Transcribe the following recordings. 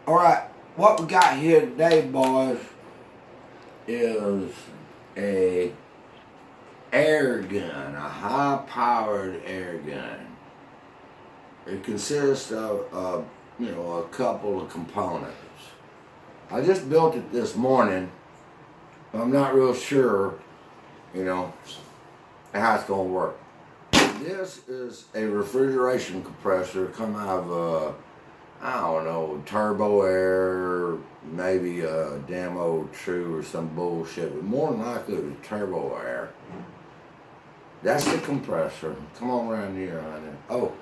Alright, what we got here today, boys, is a air gun, a high-powered air gun. It consists of, a couple of components. I just built it this morning. I'm not real sure, how it's going to work. This is a refrigeration compressor come out of turbo air, maybe a demo true or some bullshit, but more than likely it was turbo air. That's the compressor. Come on around here, honey. Oh,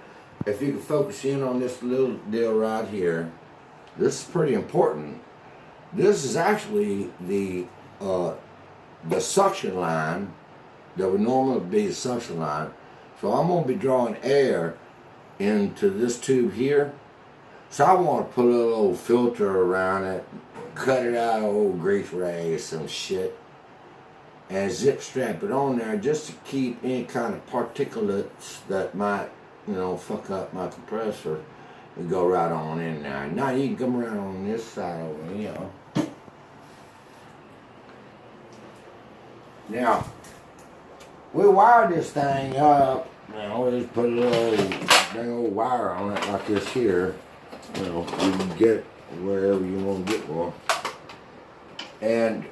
if you can focus in on this little deal right here, this is pretty important. This is actually the suction line that would normally be a suction line. So I'm going to be drawing air into this tube here. So I want to put a little old filter around it, cut it out of old grease rag or some shit, and zip strap it on there just to keep any kind of particulates that might, fuck up my compressor and go right on in there. Now you can come around on this side over here. Now, we wired this thing up. We just put a little dang old wire on it like this here. You can get wherever you want to get one. And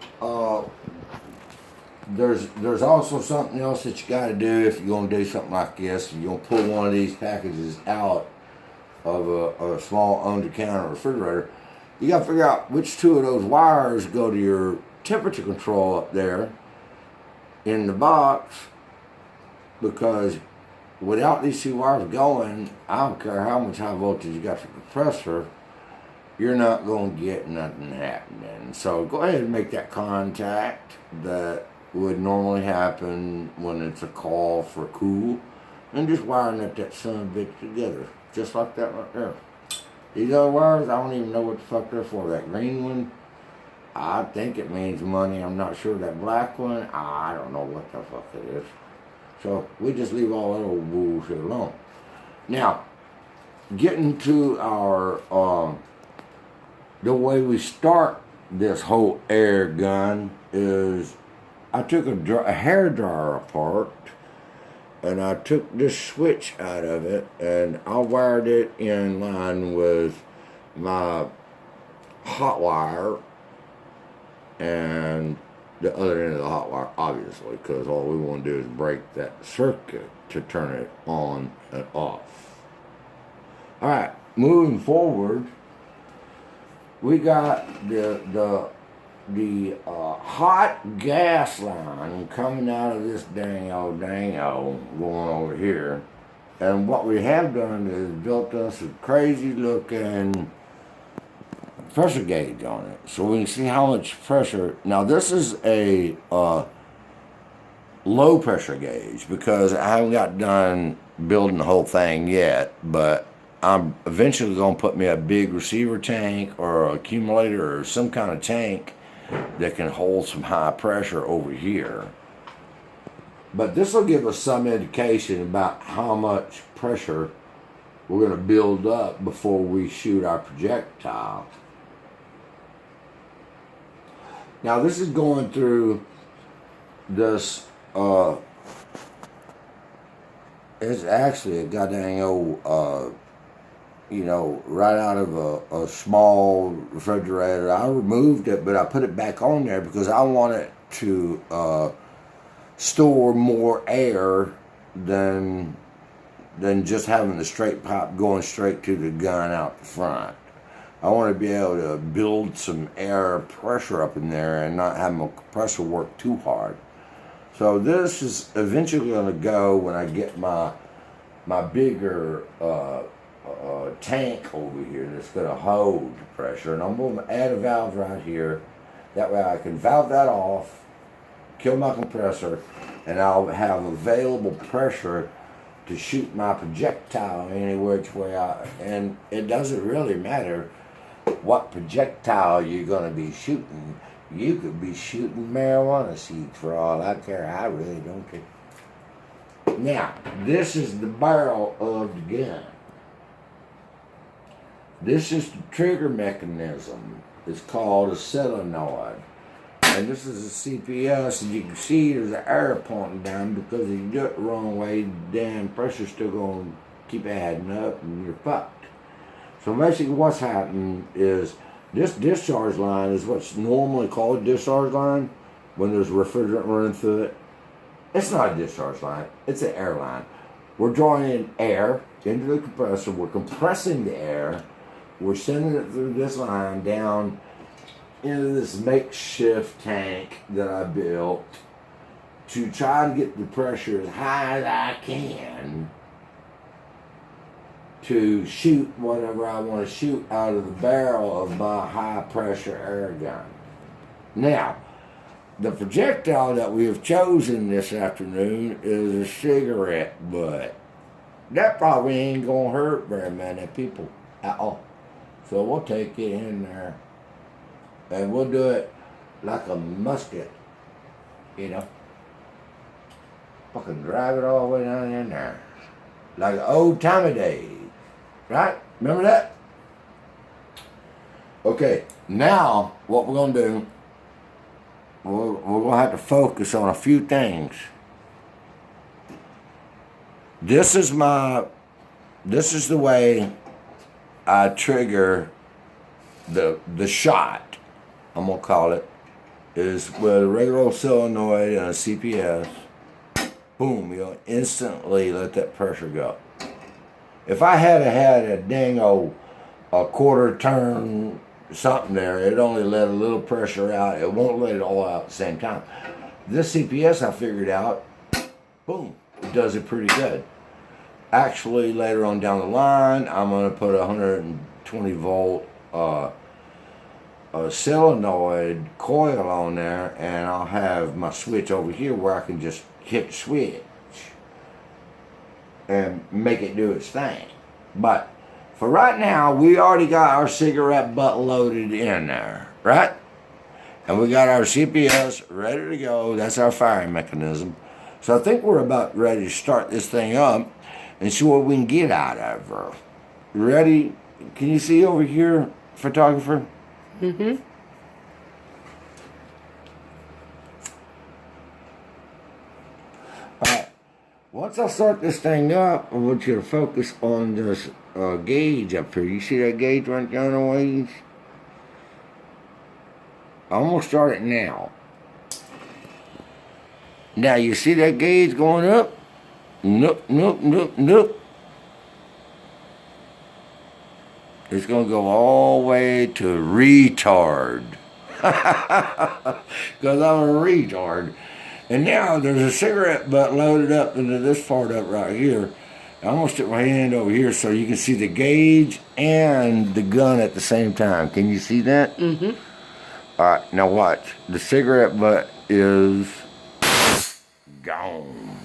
there's also something else that you got to do if you're going to do something like this. You're going to pull one of these packages out of a small under-counter refrigerator. You got to figure out which two of those wires go to your temperature control up there in the box, because without these two wires going, I don't care how much high voltage you got for the compressor, you're not going to get nothing happening. So go ahead and make that contact that would normally happen when it's a call for cool, and just wiring up that son of a bitch together, just like that right there. These other wires, I don't even know what the fuck they're for. That green one, I think it means money. I'm not sure. That black one, I don't know what the fuck it is. So we just leave all that old bullshit alone. Now, getting to our, the way we start this whole air gun is, I took a hair dryer apart, and I took this switch out of it, and I wired it in line with my hot wire and the other end of the hot wire, obviously, because all we want to do is break that circuit to turn it on and off. Alright, moving forward, we got the hot gas line coming out of this dango going over here. And what we have done is built us a crazy looking pressure gauge on it, so we can see how much pressure. Now this is a low pressure gauge because I haven't got done building the whole thing yet, but I'm eventually going to put me a big receiver tank or an accumulator or some kind of tank that can hold some high pressure over here. But this will give us some indication about how much pressure we're going to build up before we shoot our projectile. Now this is going through this, it's actually a goddamn old, right out of a small refrigerator. I removed it, but I put it back on there because I want it to store more air than just having the straight pipe going straight to the gun out the front. I want to be able to build some air pressure up in there and not have my compressor work too hard. So this is eventually going to go when I get my bigger tank over here that's going to hold the pressure. And I'm going to add a valve right here. That way I can valve that off, kill my compressor, and I'll have available pressure to shoot my projectile any which way and it doesn't really matter what projectile you're going to be shooting. You could be shooting marijuana seeds for all I care. I really don't care. Now, this is the barrel of the gun. This is the trigger mechanism. It's called a solenoid. And this is a CPS, and you can see there's an arrow pointing down because if you do it the wrong way, the damn pressure's still going to keep adding up and you're fucked. So basically what's happening is this discharge line is what's normally called a discharge line when there's refrigerant running through it. It's not a discharge line, it's an air line. We're drawing in air into the compressor, we're compressing the air, we're sending it through this line down into this makeshift tank that I built to try to get the pressure as high as I can to shoot whatever I want to shoot out of the barrel of my high pressure air gun. Now, the projectile that we have chosen this afternoon is a cigarette butt. That probably ain't gonna hurt very many people at all. So we'll take it in there and we'll do it like a musket, you know. Fucking drive it all the way down in there. Like the old time of days. Right? Remember that? Okay, now what we're gonna do, we're gonna have to focus on a few things. This is the way I trigger the shot, I'm gonna call it, is with a regular old solenoid and a CPS. Boom, you'll instantly let that pressure go. If I had a dang old a quarter turn something there, it only let a little pressure out. It won't let it all out at the same time. This CPS I figured out, boom, it does it pretty good. Actually, later on down the line, I'm going to put a 120 volt a solenoid coil on there, and I'll have my switch over here where I can just hit the switch and make it do its thing. But for right now, we already got our cigarette butt loaded in there, right? And we got our CPS ready to go. That's our firing mechanism. So I think we're about ready to start this thing up and see what we can get out of her. You ready? Can you see over here, photographer? Mm-hmm. All right. Once I start this thing up, I want you to focus on this gauge up here. You see that gauge right down the ways? I'm going to start it now. Now, you see that gauge going up? Nope, nope, nope, nope. It's going to go all the way to retard. Because I'm a retard. And now there's a cigarette butt loaded up into this part up right here. I'm going to stick my hand over here so you can see the gauge and the gun at the same time. Can you see that? Mm-hmm. All right, now watch. The cigarette butt is gone.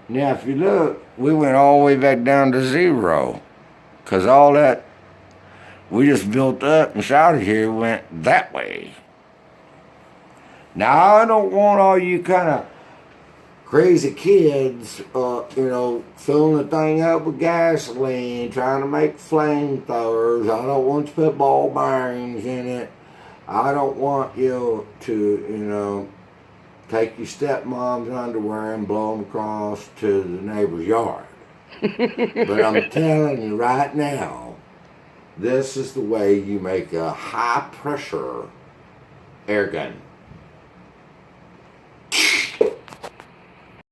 Now, if you look, we went all the way back down to zero. Because all that we just built up inside of here went that way. Now, I don't want all you kind of crazy kids, filling the thing up with gasoline, trying to make flamethrowers. I don't want to put ball bearings in it. I don't want you to, take your stepmom's underwear and blow them across to the neighbor's yard. But I'm telling you right now, this is the way you make a high pressure air gun.